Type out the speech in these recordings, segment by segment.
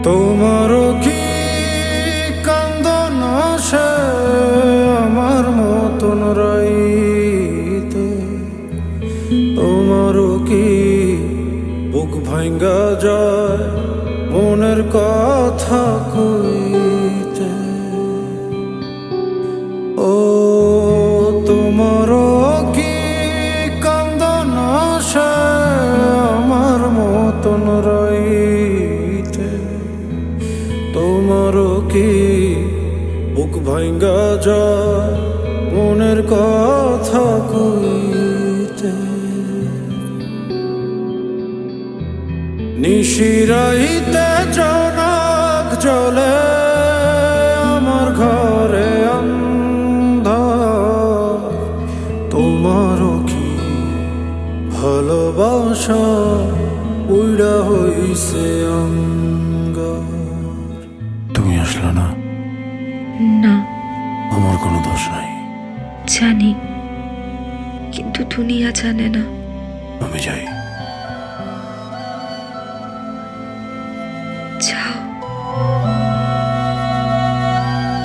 তোমারও কি কান্দন আসে আমার মতন রাইতে? তোমারও কি বুক ভাঙ্গা যায় মনের কথা কইতে? ও তোমারও কি কান্দন আসে আমার মতন রাইতে? তোমারও কি বুক ভাঙ্গা যায় মনের কথা কইতে? নিশিরাইতে জনক জলে আমার ঘরে অন্ধকার। তোমারও কি ভালোবাসা উইড়া হইছে অঙ্গার? তুমি আসলে না? না, আমার কোনো দোষ নাই। জানি, কিন্তু দুনিয়া জানে না। আমি যাই। যাও।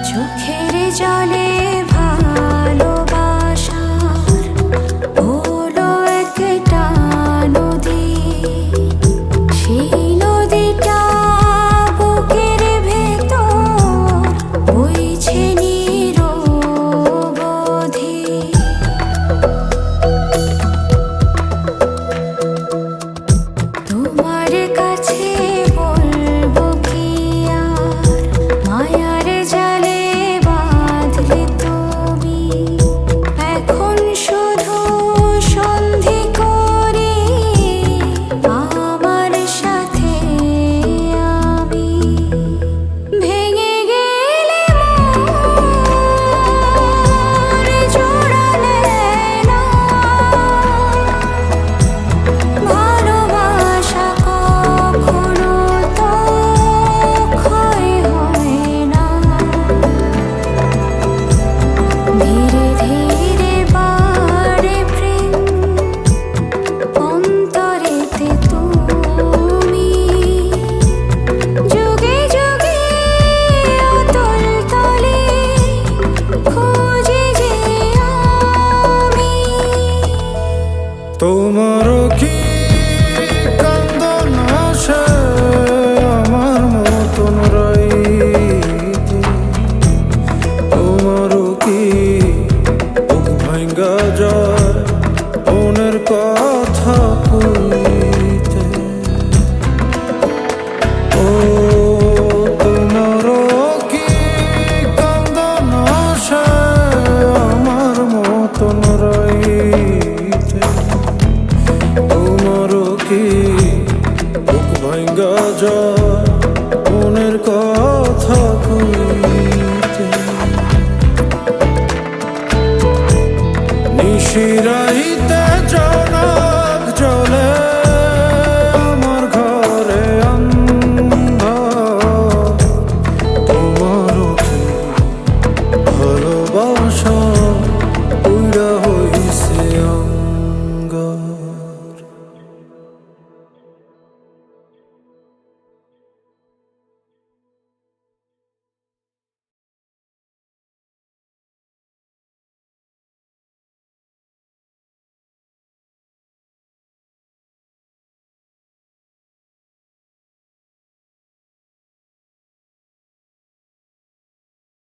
চোখের জলে ভালোবাসার হলো একটা নদী, সেই নদীটা বুকের ভেতর বইছে নিরবধি। তোমার কাছে বলবো কি আর, মায়ার জালে বাঁধলে তুমি। এখন শুধু সন্ধি করি আমার সাথে আমি। ভেঙে গেলে মন জোড়ালে না, ভালোবাসা কখনো তো ক্ষয় হয় না। ধীরে ধীরে বাড়ে প্রেম অন্তরেতে তুমি। যুগে যুগে অতল তলে খুঁজি যে আমি। তোমারও কি কান্দন আসে আমার মতন রাইতে? তোমারও কি বুক ভাঙ্গা যায় মনের কথা কইতে? ও তোমারও কি কান্দন আসে আমার মতন রাইতে? তোমারও কি বুক ভাঙ্গা যায়